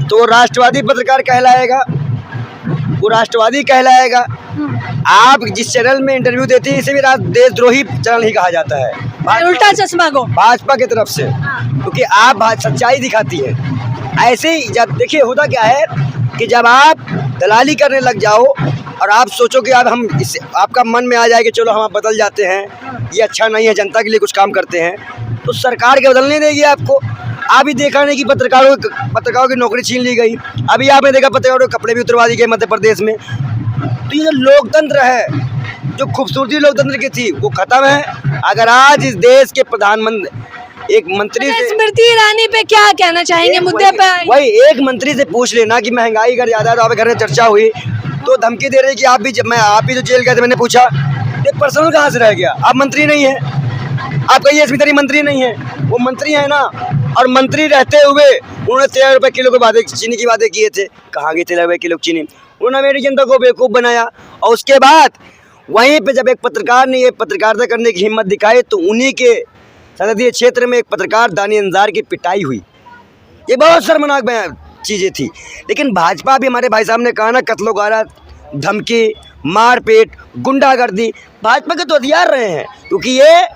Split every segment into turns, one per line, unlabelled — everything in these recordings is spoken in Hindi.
तो वो राष्ट्रवादी पत्रकार कहलाएगा, वो राष्ट्रवादी कहलाएगा। आप जिस चैनल में इंटरव्यू देती है इसे भी देशद्रोही चैनल ही कहा जाता है,
उल्टा चश्मा को
भाजपा की तरफ से, क्योंकि आप सच्चाई दिखाती है। ऐसे ही जब देखिए होता क्या है कि जब आप दलाली करने लग जाओ और आप सोचो कि यार हम इससे आपका मन में आ जाए कि चलो हम बदल जाते हैं, ये अच्छा नहीं है, जनता के लिए कुछ काम करते हैं, तो सरकार के बदलने देगी आपको। आप ही देखा नहीं कि पत्रकारों की नौकरी छीन ली गई, अभी आपने देखा पत्रकारों के कपड़े भी उतरवा दी गए मध्य प्रदेश में। तो ये जो लोकतंत्र है, जो खूबसूरती लोकतंत्र की थी, वो खत्म है। अगर आज इस देश के प्रधानमंत्री एक मंत्री से
स्मृति ईरानी पे क्या कहना चाहेंगे मुद्दे पे?
वही एक मंत्री से पूछ लेना कि महंगाई अगर ज्यादा है तो आपके घर में चर्चा हुई तो धमकी दे रहे कि आप भी जो जेल गए थे, मैंने पूछा ये पर्सनल कहाँ से रह गया, आप मंत्री नहीं है, आप कहिए स्मृति मंत्री नहीं है, वो मंत्री है ना। और मंत्री रहते हुए उन्होंने 13 रुपये किलो के वादे, चीनी की वादे किए थे, कहाँ गए 13 रुपये किलो चीनी, उन्होंने मेरी जनता को बेवकूफ़ बनाया। और उसके बाद वहीं पे जब एक पत्रकार ने ये पत्रकारिता करने की हिम्मत दिखाई तो उन्हीं के संसदीय क्षेत्र में एक पत्रकार दानी अंजार की पिटाई हुई। ये बहुत शर्मनाक चीज़ें थी। लेकिन भाजपा भी, हमारे भाई साहब ने कहा ना, कत्लो गारत, धमकी, मारपीट, गुंडागर्दी भाजपा के तो हथियार रहे हैं, क्योंकि ये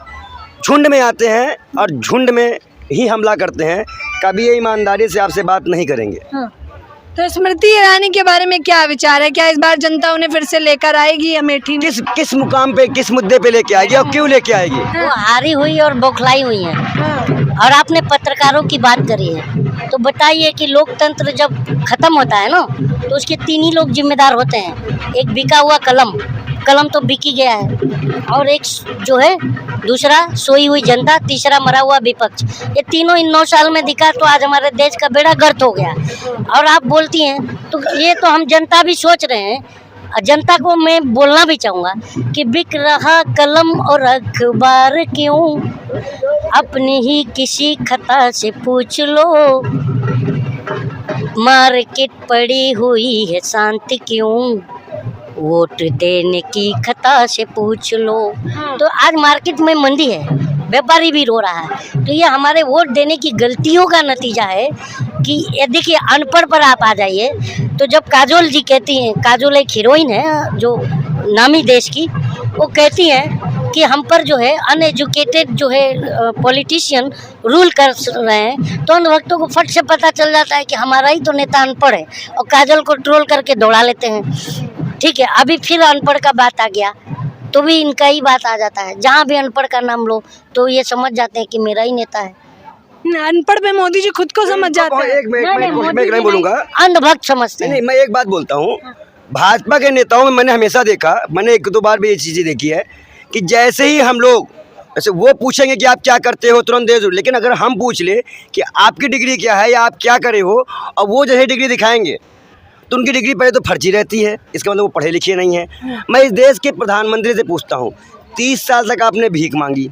झुंड में आते हैं और झुंड में ही हमला करते हैं, कभी ये ईमानदारी से आपसे बात नहीं करेंगे।
तो स्मृति ईरानी के बारे में क्या विचार है? क्या इस बार जनता उन्हें फिर से लेकर आएगी अमेठी में?
किस मुकाम पे, किस मुद्दे पे लेके आएगी और क्यों लेके आएगी?
वो हारी हुई और बौखलाई हुई है। और आपने पत्रकारों की बात करी है, तो बताइए कि लोकतंत्र जब खत्म होता है ना तो उसके 3 ही लोग जिम्मेदार होते हैं। एक बिका हुआ कलम तो बिकी गया है, और एक जो है दूसरा सोई हुई जनता, तीसरा मरा हुआ विपक्ष। ये तीनों इन 9 साल में दिखा तो आज हमारे देश का बेड़ा गर्क हो गया। और आप बोलती हैं तो ये तो हम जनता भी सोच रहे हैं। जनता को मैं बोलना भी चाहूँगा कि बिक रहा कलम और अखबार क्यों, अपनी ही किसी खता से पूछ लो, मार्केट पड़ी हुई है शांति क्यों, वोट देने की खता से पूछ लो। तो आज मार्केट में मंदी है, व्यापारी भी रो रहा है। तो ये हमारे वोट देने की गलतियों का नतीजा है कि ये देखिए, अनपढ़ पर आप आ जाइए तो जब काजोल जी कहती हैं, काजोल एक हीरोइन है जो नामी देश की, वो कहती हैं कि हम पर जो है अनएजुकेटेड जो है पॉलिटिशियन रूल कर रहे हैं, तो उन भक्तों को फट से पता चल जाता है कि हमारा ही तो नेता अनपढ़ है, और काजल को ट्रोल करके दौड़ा लेते हैं। ठीक है, अभी फिर अनपढ़ का बात आ गया तो भी इनका ही बात आ जाता है। जहाँ भी अनपढ़ का नाम लो तो ये समझ जाते हैं कि मेरा ही नेता है।
अनपढ़ पे मोदी जी खुद को समझ जाते हैं।
मैं बोलूँगा,
अंधभक्त समझते हैं।
नहीं, मैं एक बात बोलता हूँ, भाजपा के नेताओं में मैंने हमेशा देखा, मैंने 1-2 बार भी ये चीज़ें देखी है कि जैसे ही हम लोग, जैसे वो पूछेंगे कि आप क्या करते हो, तुरंत दे दो। लेकिन अगर हम पूछ ले कि आपकी डिग्री क्या है या आप क्या करे हो, और वो जैसे डिग्री दिखाएंगे तो उनकी डिग्री पहले तो फर्जी रहती है, इसका मतलब वो पढ़े लिखे नहीं हैं। मैं इस देश के प्रधानमंत्री से पूछता हूँ, 30 साल तक आपने भीख मांगी,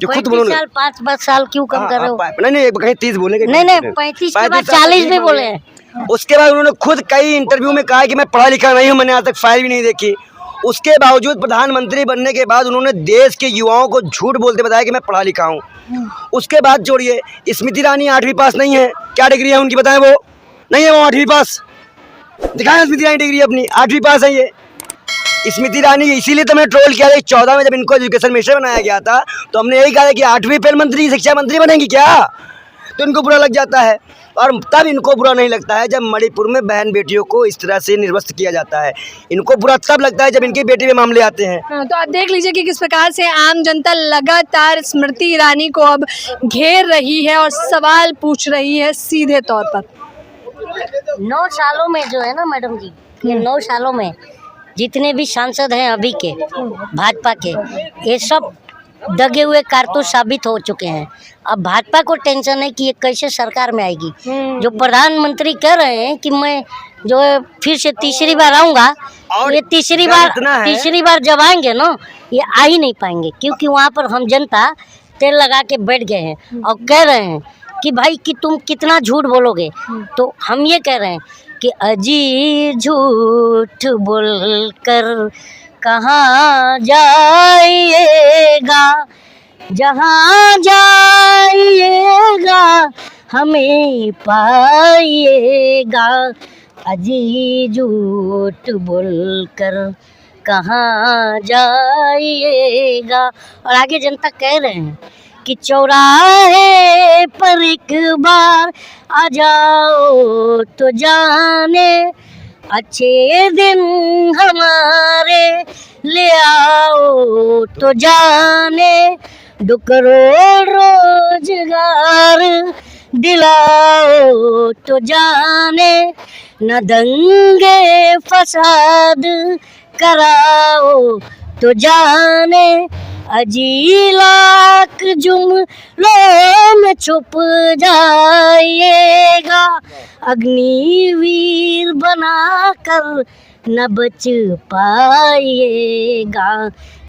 जो खुद बोलो
5 साल क्यों कम कर रहे हो?
नहीं, कहीं 30 बोले,
नहीं 35 के बाद 40 भी बोले हैं।
उसके बाद उन्होंने खुद कई इंटरव्यू में कहा कि मैं पढ़ा लिखा नहीं हूँ, मैंने आज तक फाइल भी नहीं देखी। उसके बावजूद प्रधानमंत्री बनने के बाद उन्होंने देश के युवाओं को झूठ बोलते बताया कि मैं पढ़ा लिखा हूँ। उसके बाद जोड़िए, स्मृति ईरानी 8वीं पास नहीं है, क्या डिग्री है उनकी बताएं? वो नहीं है, वो 8वीं पास दिखाएं स्मृति ईरानी डिग्री अपनी, 8वीं पास है ये स्मृति ईरानी। इसीलिए तो मैंने ट्रोल किया था 14 में जब इनको एजुकेशन मिनिस्टर बनाया गया था, तो हमने यही कहा कि 8वीं फेल मंत्री शिक्षा मंत्री बनेंगी क्या, तो इनको बुरा लग जाता है। और तब इनको बुरा नहीं लगता है जब मणिपुर में बहन बेटियों को इस तरह से निर्वस्त्र किया जाता है। इनको बुरा तब लगता है जब इनकी बेटी में मामले आते हैं।
तो आप देख लीजिए कि किस प्रकार से आम जनता लगातार स्मृति ईरानी को अब घेर रही है और सवाल पूछ रही है सीधे तौर पर।
9 सालों में जो है ना मैडम जी, ये 9 सालों में जितने भी सांसद हैं अभी के भाजपा के, ये सब दगे हुए कारतूस साबित हो चुके हैं। अब भाजपा को टेंशन है कि ये कैसे सरकार में आएगी। जो प्रधानमंत्री कह रहे हैं कि मैं जो है फिर से तीसरी बार आऊँगा, ये तीसरी बार जब आएंगे ना, ये आ ही नहीं पाएंगे, क्योंकि वहाँ पर हम जनता तेल लगा के बैठ गए हैं और कह रहे हैं कि भाई कि तुम कितना झूठ बोलोगे। तो हम ये कह रहे हैं कि अजी झूठ बोलकर कहाँ जाइएगा, जहाँ जाइएगा हमें पाइएगा। अजी झूठ बोलकर कहाँ जाइएगा। और आगे जनता कह रहे हैं कि चौराहे पर एक बार आ जाओ तो जाने, अच्छे दिन हमारे ले आओ तो जाने, दो करोड़ रोजगार दिलाओ तो जाने, न दंगे फसाद कराओ तो जाने। अजी लाख जुमलों में छुप जाइएगा, अग्निवीर बनाकर न बच पाइएगा।